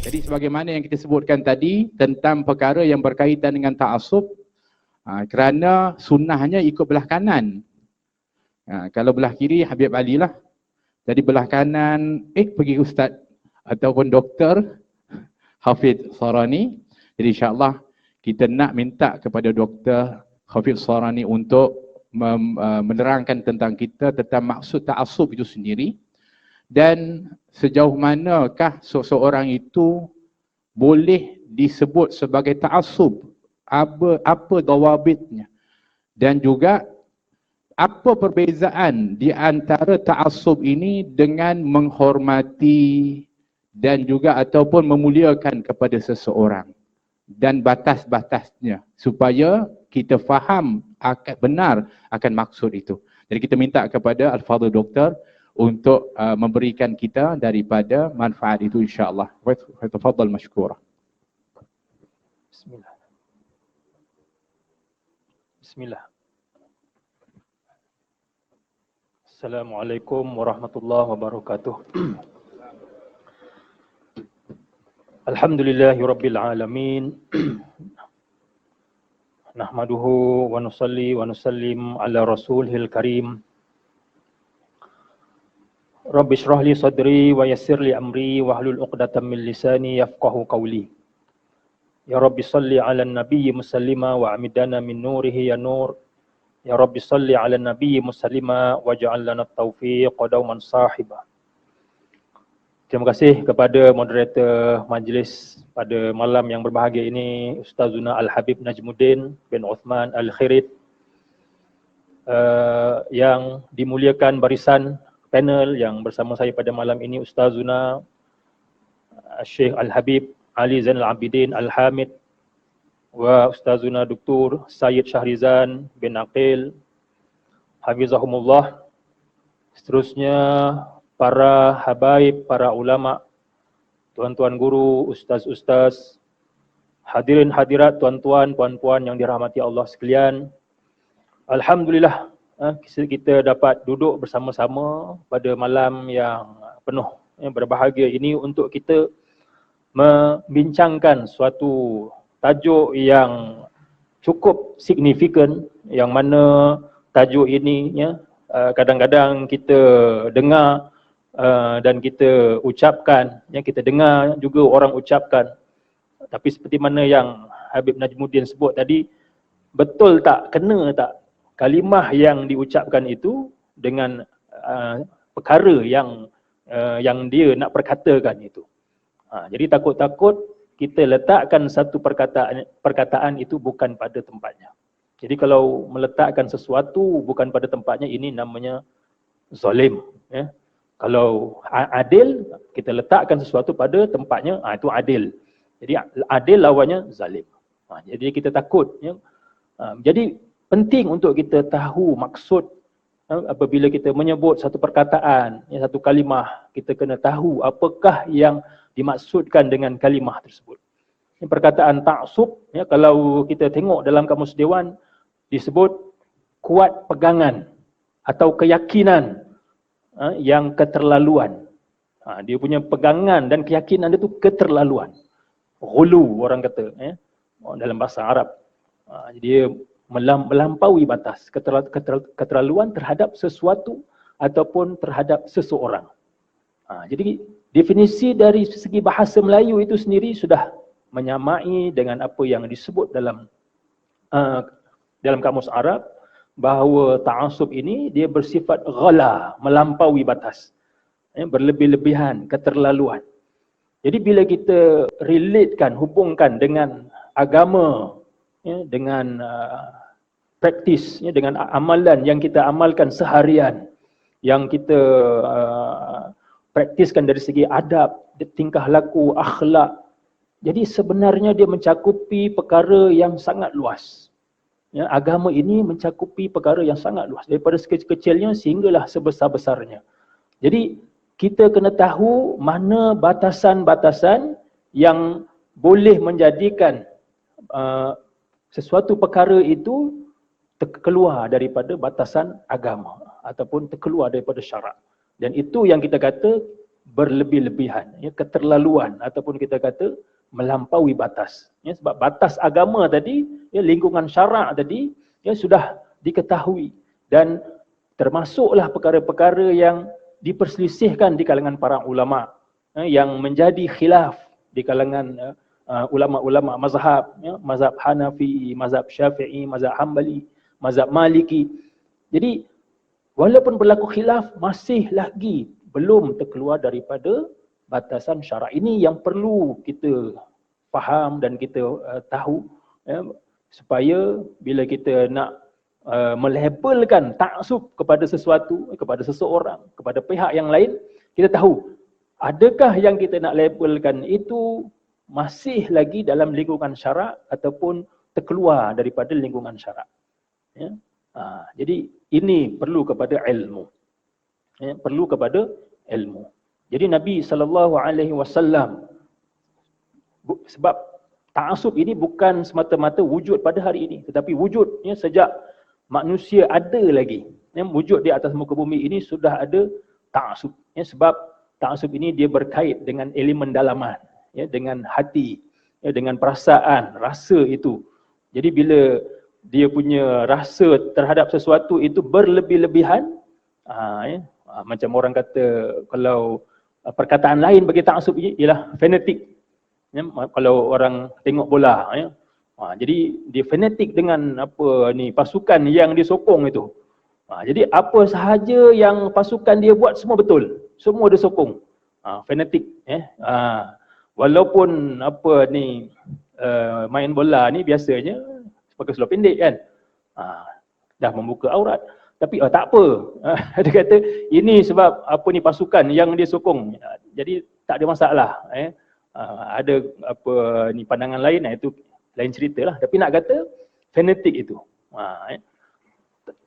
Jadi sebagaimana yang kita sebutkan tadi tentang perkara yang berkaitan dengan ta'assub, kerana sunnahnya ikut belah kanan. Kalau belah kiri Habib Ali lah. Jadi belah kanan pergi ustaz ataupun doktor Hafiz Sarani. Jadi insya-Allah kita nak minta kepada Dr. Hafiz Sarani untuk menerangkan tentang kita tentang maksud ta'assub itu sendiri dan sejauh manakah seseorang itu boleh disebut sebagai ta'assub, apa dawabitnya, dan juga apa perbezaan di antara ta'assub ini dengan menghormati dan juga ataupun memuliakan kepada seseorang dan batas-batasnya supaya kita faham benar akan maksud itu. Jadi kita minta kepada Al-Fadhil Doktor untuk memberikan kita daripada manfaat itu insya-Allah. Tafadhal mashkura. Bismillah. Bismillah. Assalamualaikum warahmatullahi wabarakatuh. Alhamdulillahirabbil alamin. Nahmaduhu wa nusalli wa nusallim ala rasulil karim. Rabbi shrah li sadri wa yassir li amri wahlul 'uqdatam min lisani yafqahu qawli. Ya Rabbi salli ala nabiyyi musallima wa amidana min nurihi ya nur. Ya Rabbi salli ala nabiyyi musallima waj'al lana at-taufiq qadauman sahiba. Terima kasih kepada moderator majlis pada malam yang berbahagia ini, Ustazuna Al-Habib Najmuddin bin Uthman Al-Khirit, yang dimuliakan barisan panel yang bersama saya pada malam ini, Ustazuna Syekh Al-Habib Ali Zainal Abidin Al-Hamid wa Ustazuna Dr. Sayyid Syahrizan bin Aqil Hafizahumullah. Seterusnya para habaib, para ulama, tuan-tuan guru, ustaz-ustaz, hadirin hadirat, tuan-tuan, puan-puan yang dirahmati Allah sekalian. Alhamdulillah kita dapat duduk bersama-sama pada malam yang penuh berbahagia ini untuk kita membincangkan suatu tajuk yang cukup signifikan, yang mana tajuk ini kadang-kadang kita dengar dan kita ucapkan, kita dengar juga orang ucapkan, tapi seperti mana yang Habib Najmuddin sebut tadi, betul tak, kena tak kalimah yang diucapkan itu dengan perkara yang dia nak perkatakan itu. Jadi takut-takut kita letakkan satu perkataan itu bukan pada tempatnya. Jadi kalau meletakkan sesuatu bukan pada tempatnya, ini namanya zalim. Kalau adil, kita letakkan sesuatu pada tempatnya, itu adil. Jadi adil lawannya zalim. Jadi kita takut. Jadi penting untuk kita tahu maksud apabila kita menyebut satu perkataan, satu kalimah, kita kena tahu apakah yang dimaksudkan dengan kalimah tersebut. Perkataan ta'assub, kalau kita tengok dalam Kamus Dewan, disebut kuat pegangan atau keyakinan yang keterlaluan. Dia punya pegangan dan keyakinan itu keterlaluan. Ghulu orang kata dalam bahasa Arab. Dia melampaui batas, keterlaluan terhadap sesuatu ataupun terhadap seseorang. Jadi definisi dari segi bahasa Melayu itu sendiri sudah menyamai dengan apa yang disebut dalam Kamus Arab, bahawa ta'assub ini dia bersifat ghala, melampaui batas, berlebih-lebihan, keterlaluan. Jadi bila kita relatekan, hubungkan dengan agama, dengan praktis, dengan amalan yang kita amalkan seharian, yang kita praktiskan dari segi adab, tingkah laku, akhlak, jadi sebenarnya dia mencakupi perkara yang sangat luas. Agama ini mencakupi perkara yang sangat luas, daripada sekecil-kecilnya sehinggalah sebesar-besarnya. Jadi kita kena tahu mana batasan-batasan yang boleh menjadikan sesuatu perkara itu terkeluar daripada batasan agama ataupun terkeluar daripada syarak. Dan itu yang kita kata berlebih-lebihan, ya, keterlaluan ataupun kita kata melampaui batas. Ya, sebab batas agama tadi, ya, lingkungan syarak tadi, ya, sudah diketahui dan termasuklah perkara-perkara yang diperselisihkan di kalangan para ulama, yang menjadi khilaf di kalangan ulama-ulama mazhab, ya, mazhab Hanafi, mazhab Syafi'i, mazhab Hambali, mazhab Maliki. Jadi walaupun berlaku khilaf, masih lagi belum terkeluar daripada batasan syarak. Ini yang perlu kita faham dan kita tahu, ya, supaya bila kita nak melabelkan taksub kepada sesuatu, kepada seseorang, kepada pihak yang lain, kita tahu adakah yang kita nak labelkan itu masih lagi dalam lingkungan syarak ataupun terkeluar daripada lingkungan syarak. Ya. Jadi ini perlu kepada ilmu. Ya, perlu kepada ilmu. Jadi Nabi SAW, sebab ta'asub ini bukan semata-mata wujud pada hari ini, tetapi wujudnya sejak manusia ada lagi. Ya, wujud di atas muka bumi ini sudah ada ta'asub. Ya, sebab ta'asub ini dia berkait dengan elemen dalaman, ya, dengan hati, ya, dengan perasaan, rasa itu. Jadi bila dia punya rasa terhadap sesuatu itu berlebih-lebihan, ya, macam orang kata, kalau perkataan lain bagi ta'asub ini ialah fanatik. Ya, kalau orang tengok bola, ya, jadi dia fanatik dengan apa ni pasukan yang disokong itu. Jadi apa sahaja yang pasukan dia buat semua betul, semua dia sokong. Fanatik, ya. Walaupun apa ni main bola ni biasanya pakai seluar pendek kan, dah membuka aurat, tapi tak apa. Dia kata ini sebab apa ni pasukan yang dia sokong, jadi tak ada masalah. Ada apa ni pandangan lain, itu lain ceritalah. Tapi nak kata fanatik itu.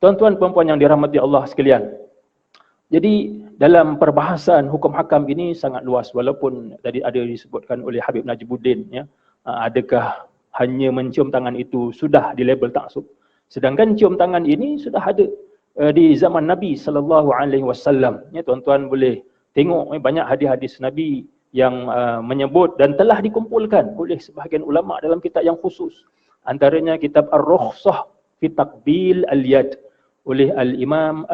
Tuan-tuan puan-puan yang dirahmati Allah sekalian, jadi dalam perbahasan hukum hakam ini sangat luas, walaupun tadi ada disebutkan oleh Habib Najibuddin, ya, adakah hanya mencium tangan itu sudah dilabel taksub. Sedangkan cium tangan ini sudah ada di zaman Nabi SAW. Ya, tuan-tuan boleh tengok banyak hadis-hadis Nabi yang menyebut dan telah dikumpulkan oleh sebahagian ulama dalam kitab yang khusus. Antaranya kitab Ar-Rukhsah fi Taqbil al-Yad oleh Al-Imam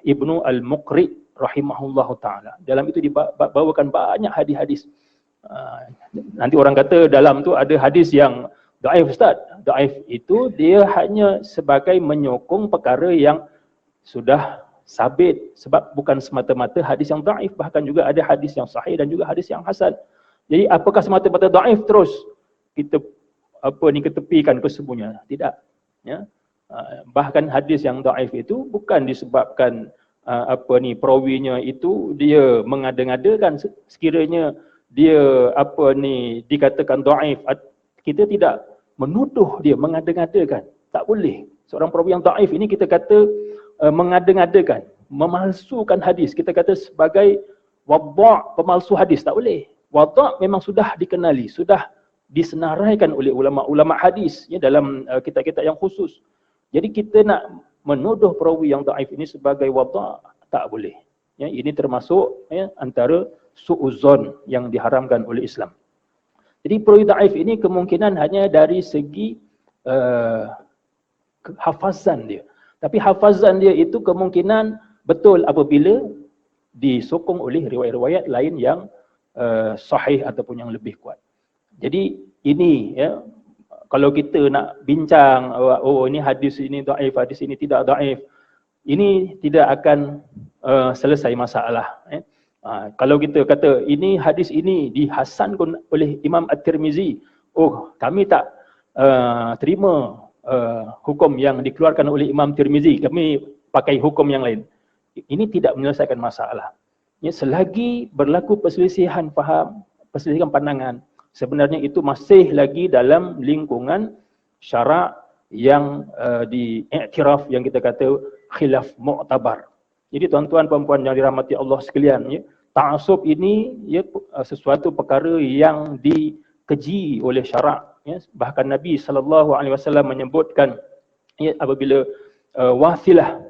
Ibnu Al-Muqri rahimahullahu ta'ala. Dalam itu dibawakan banyak hadis-hadis. Nanti orang kata dalam tu ada hadis yang daif, Ustaz. Daif itu dia hanya sebagai menyokong perkara yang sudah sabit, sebab bukan semata-mata hadis yang daif, bahkan juga ada hadis yang sahih dan juga hadis yang hasan. Jadi apakah semata-mata daif terus kita apa ni ketepikan kesemuanya? Tidak, ya. Bahkan hadis yang daif itu bukan disebabkan apa ni perawinya itu dia mengada-ngadakan. Sekiranya dia apa ni dikatakan daif, kita tidak menuduh dia mengada-ngadakan. Tak boleh. Seorang perawi yang daif ini kita kata mengada-ngadakan, memalsukan hadis. Kita kata sebagai wadha', pemalsu hadis. Tak boleh. Wadha' memang sudah dikenali, sudah disenaraikan oleh ulama-ulama hadis, ya, dalam kitab-kitab yang khusus. Jadi kita nak menuduh perawi yang daif ini sebagai wadha', tak boleh. Ya, ini termasuk, ya, antara su'uzon yang diharamkan oleh Islam. Jadi perawi daif ini kemungkinan hanya dari segi hafazan dia. Tapi hafazan dia itu kemungkinan betul apabila disokong oleh riwayat-riwayat lain yang sahih ataupun yang lebih kuat. Jadi ini, ya, kalau kita nak bincang, oh ini hadis ini daif, hadis ini tidak daif, ini tidak akan selesai masalah. Kalau kita kata ini hadis ini dihasankan oleh Imam At-Tirmizi, oh kami tak terima hukum yang dikeluarkan oleh Imam Tirmizi, kami pakai hukum yang lain. Ini tidak menyelesaikan masalah. Ya, selagi berlaku perselisihan faham, perselisihan pandangan, sebenarnya itu masih lagi dalam lingkungan syarak yang diiktiraf, yang kita kata khilaf mu'tabar. Jadi tuan-tuan puan-puan yang dirahmati Allah sekalian, ya, ta'asub ini, ya, sesuatu perkara yang dikeji oleh syarak. Ya, bahkan Nabi SAW menyebutkan, ya, apabila Wathilah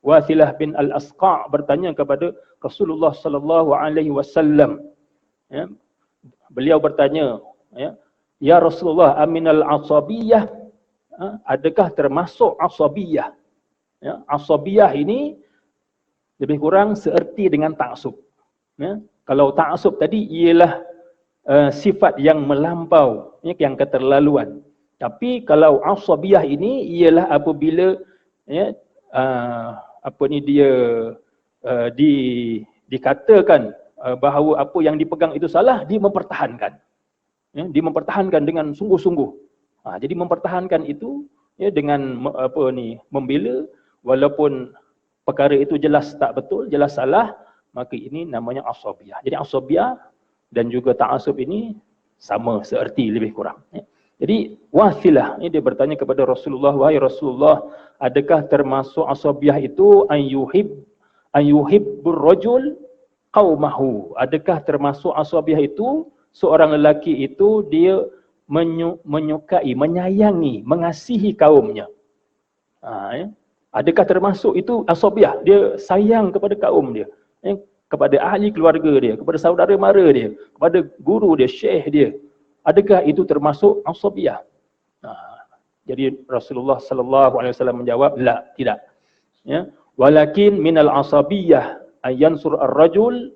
Wathilah bin Al-Asqa' bertanya kepada Rasulullah sallallahu alaihi wasallam. Ya. Beliau bertanya, ya Rasulullah, aminal asabiyah, adakah termasuk asabiyah? Ya, asabiyah ini lebih kurang seerti dengan ta'assub. Ya. Kalau ta'assub tadi ialah sifat yang melampau, yang keterlaluan. Tapi kalau asabiyah ini ialah apabila dikatakan bahawa apa yang dipegang itu salah, dia mempertahankan. Ya, dia mempertahankan dengan sungguh-sungguh. Jadi mempertahankan itu dengan membela walaupun perkara itu jelas tak betul, jelas salah, maka ini namanya asabiyah. Jadi asabiyah dan juga ta'assub ini sama seerti lebih kurang. Jadi wathilah, dia bertanya kepada Rasulullah, wahai Rasulullah, adakah termasuk asabiyah itu an yuhibbur rajul qaumahu? Adakah termasuk asabiyah itu seorang lelaki itu dia menyukai, menyayangi, mengasihi kaumnya? Adakah termasuk itu asabiyah? Dia sayang kepada kaum dia, kepada ahli keluarga dia, kepada saudara mara dia, kepada guru dia, syekh dia. Adakah itu termasuk asabiyah? Jadi Rasulullah sallallahu alaihi wasallam menjawab, la, tidak. Ya, walakin minal asabiyah ayansur ar-rajul,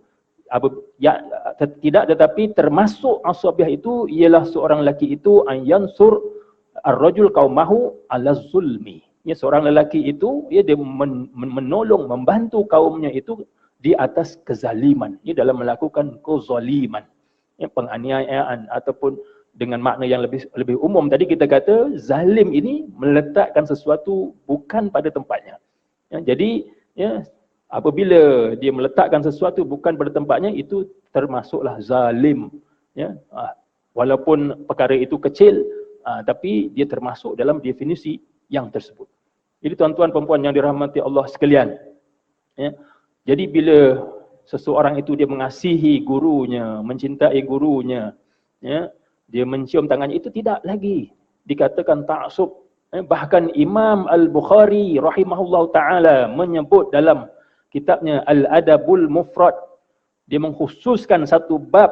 tidak, tetapi termasuk asabiyah itu ialah seorang lelaki itu ayansur ar-rajul qaumahu ala zulmi. Ya, seorang lelaki itu dia menolong, membantu kaumnya itu di atas kezaliman, dalam melakukan kezaliman, penganiayaan, ataupun dengan makna yang lebih umum tadi kita kata zalim ini meletakkan sesuatu bukan pada tempatnya. Jadi apabila dia meletakkan sesuatu bukan pada tempatnya, itu termasuklah zalim. Walaupun perkara itu kecil, tapi dia termasuk dalam definisi yang tersebut. Jadi tuan-tuan perempuan yang dirahmati Allah sekalian, jadi bila seseorang itu dia mengasihi gurunya, mencintai gurunya, dia mencium tangannya, itu tidak lagi dikatakan ta'assub. Bahkan Imam Al-Bukhari rahimahullah ta'ala menyebut dalam kitabnya Al-Adabul Mufrad, dia mengkhususkan satu bab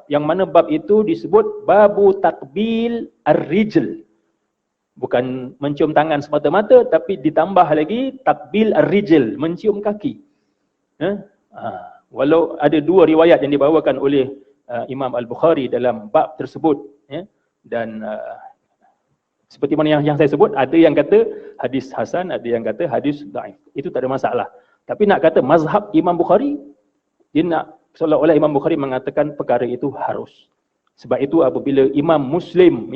yang mana bab itu disebut babu takbil ar-rijl. Bukan mencium tangan semata-mata, tapi ditambah lagi takbil ar-rijl, mencium kaki. Walau ada dua riwayat yang dibawakan oleh Imam Al-Bukhari dalam bab tersebut, dan seperti mana yang saya sebut, ada yang kata hadis hasan, ada yang kata hadis dhaif. Itu tak ada masalah. Tapi nak kata mazhab Imam Bukhari, dia nak seolah-olah Imam Bukhari mengatakan perkara itu harus. Sebab itu apabila Imam Muslim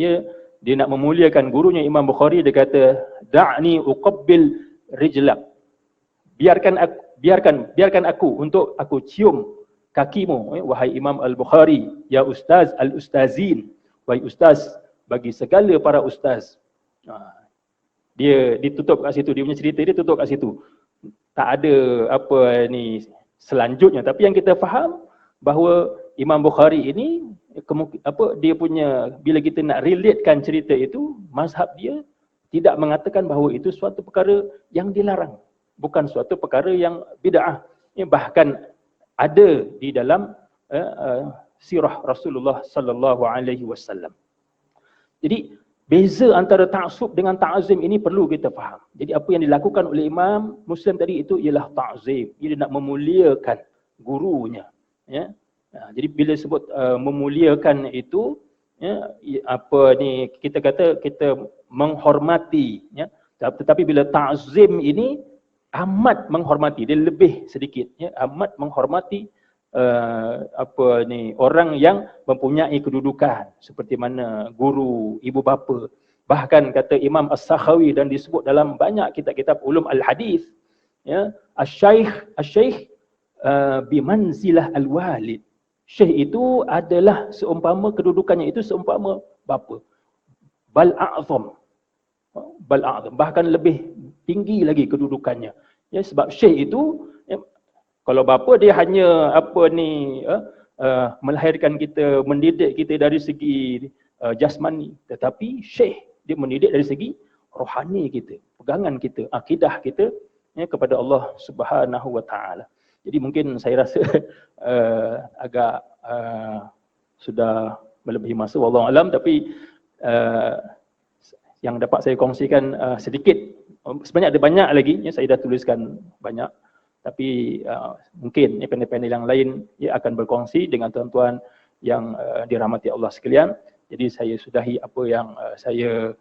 dia nak memuliakan gurunya Imam Bukhari, dia kata da'ni uqabbil rijlak. Biarkan aku untuk aku cium kakimu, wahai Imam Al-Bukhari, ya ustaz al-ustazin, wahai ustaz bagi segala para ustaz. Dia ditutup kat situ, dia punya cerita dia tutup kat situ. Tak ada selanjutnya, tapi yang kita faham bahawa Imam Bukhari ini dia punya, bila kita nak relatekan cerita itu, mazhab dia tidak mengatakan bahawa itu suatu perkara yang dilarang, bukan suatu perkara yang bid'ah. Bahkan ada di dalam sirah Rasulullah sallallahu alaihi wasallam. Jadi beza antara ta'assub dengan ta'zim ini perlu kita faham. Jadi apa yang dilakukan oleh Imam Muslim tadi itu ialah ta'zim. Dia nak memuliakan gurunya. Jadi bila sebut memuliakan itu, kita kata kita menghormati. Tetapi bila ta'zim ini amat menghormati, dia lebih sedikit, amat menghormati orang yang mempunyai kedudukan seperti mana guru, ibu bapa. Bahkan kata Imam As-Sakhawi dan disebut dalam banyak kitab-kitab ulum al-hadis, asy-syaikh bimanzilah al-walid. Syekh itu adalah seumpama kedudukannya itu seumpama bapa. Bal a'zam, bahkan lebih tinggi lagi kedudukannya. Sebab syekh itu, kalau bapa dia hanya melahirkan kita, mendidik kita dari segi jasmani, tetapi syekh dia mendidik dari segi rohani kita, pegangan kita, akidah kita, ya, kepada Allah Subhanahu wa taala. Jadi mungkin saya rasa agak sudah melebihi masa, wallahu alam, tapi yang dapat saya kongsikan sedikit. Sebenarnya ada banyak lagi, ya, saya dah tuliskan banyak, tapi mungkin panel-panel yang lain ya akan berkongsi dengan tuan-tuan yang dirahmati Allah sekalian. Jadi saya sudahi apa yang saya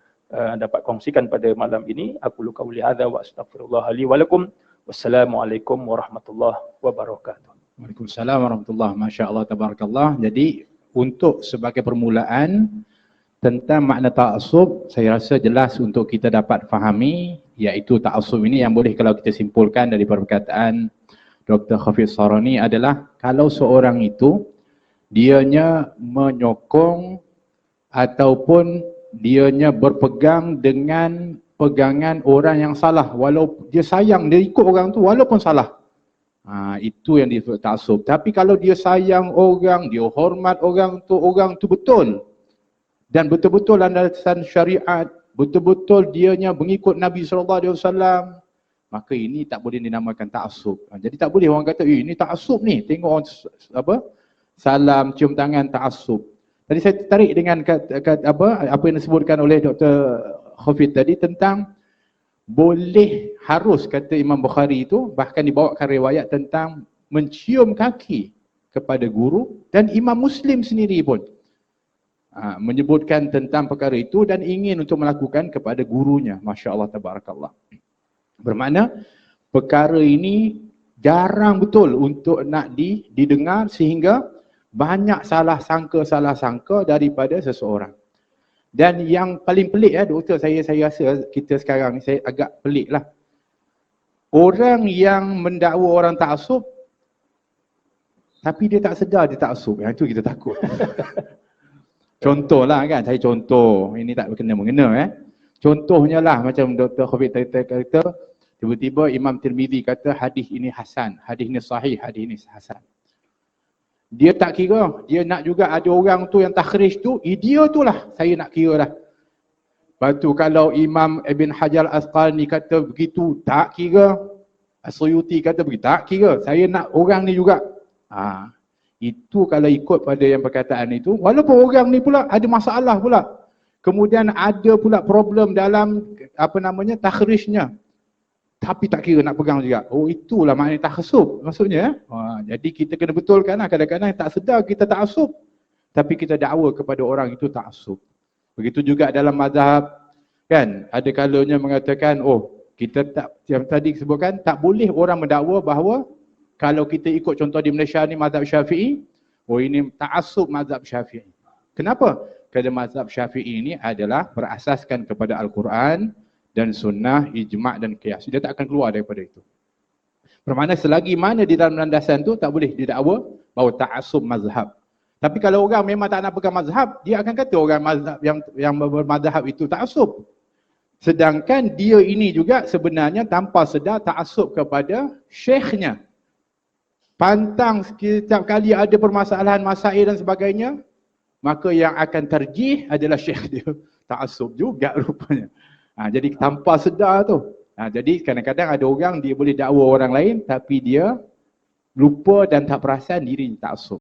dapat kongsikan pada malam ini. Aku qauli hadza wa astaghfirullah li wa lakum. Wassalamualaikum warahmatullahi wabarakatuh. Waalaikumsalam warahmatullahi. Masya-Allah tabarakallah. Jadi untuk sebagai permulaan tentang makna ta'assub, saya rasa jelas untuk kita dapat fahami, iaitu ta'assub ini yang boleh kalau kita simpulkan dari perkataan Dr. Khafiz Sarani adalah kalau seorang itu dianya menyokong ataupun dianya berpegang dengan pegangan orang yang salah, walaupun dia sayang, dia ikut orang tu walaupun salah. Itu yang disebut ta'assub. Tapi kalau dia sayang orang, dia hormat orang tu betul dan betul-betul landasan syariat, betul-betul dianya mengikut Nabi SAW, maka ini tak boleh dinamakan ta'assub. Jadi tak boleh orang kata, ini ta'assub ni, tengok orang salam, cium tangan, ta'assub. Tadi saya tertarik dengan apa yang disebutkan oleh Dr. Khafiz tadi tentang boleh, harus, kata Imam Bukhari itu, bahkan dibawakan riwayat tentang mencium kaki kepada guru, dan Imam Muslim sendiri pun menyebutkan tentang perkara itu dan ingin untuk melakukan kepada gurunya. Masya Allah tabarakallah. Bermakna perkara ini jarang betul untuk nak didengar, sehingga banyak salah sangka daripada seseorang. Dan yang paling pelik doktor, saya rasa kita sekarang ni, saya agak pelik lah. Orang yang mendakwa orang ta'assub tapi dia tak sedar dia ta'assub. Yang itu kita takut. Contohlah kan, saya contoh, ini tak berkena-mengena Contohnya lah macam Dr. Khafiz kata, tiba-tiba Imam Tirmizi kata hadis ini hasan, hadis ini sahih, hadis ini hasan. Dia tak kira, dia nak juga ada orang tu yang takhrij tu, dia tu lah saya nak kira lah. Lepas tu kalau Imam Ibn Hajar Al-Asqalani kata begitu, tak kira. As-Suyuti kata begitu, tak kira. Saya nak orang ni juga. Itu kalau ikut pada yang perkataan itu, walaupun orang ni pula ada masalah pula. Kemudian ada pula problem dalam takhrijnya. Tapi tak kira nak pegang juga. Oh, itulah maknanya ta'assub maksudnya. Jadi kita kena betulkan lah, kadang-kadang tak sedar kita ta'assub, tapi kita dakwa kepada orang itu ta'assub. Begitu juga dalam mazhab kan, ada kalanya mengatakan, kita tak, yang tadi sebutkan, tak boleh orang mendakwa bahawa kalau kita ikut contoh di Malaysia ni mazhab Syafi'i, ini ta'assub mazhab Syafi'i. Kenapa? Kerana mazhab Syafi'i ini adalah berasaskan kepada Al-Quran dan sunnah, ijma' dan qiyas. Dia tak akan keluar daripada itu. Bermakna selagi mana di dalam landasan tu tak boleh didakwa bahawa ta'assub mazhab. Tapi kalau orang memang tak nak pegang mazhab, dia akan kata orang mazhab yang bermazhab itu ta'assub. Sedangkan dia ini juga sebenarnya tanpa sedar ta'assub kepada syekhnya. Pantang setiap kali ada permasalahan masail dan sebagainya, maka yang akan terjih adalah syekh dia. Ta'assub juga rupanya. Jadi tanpa sedar tu. Jadi kadang-kadang ada orang dia boleh dakwa orang lain tapi dia lupa dan tak perasan diri ta'assub.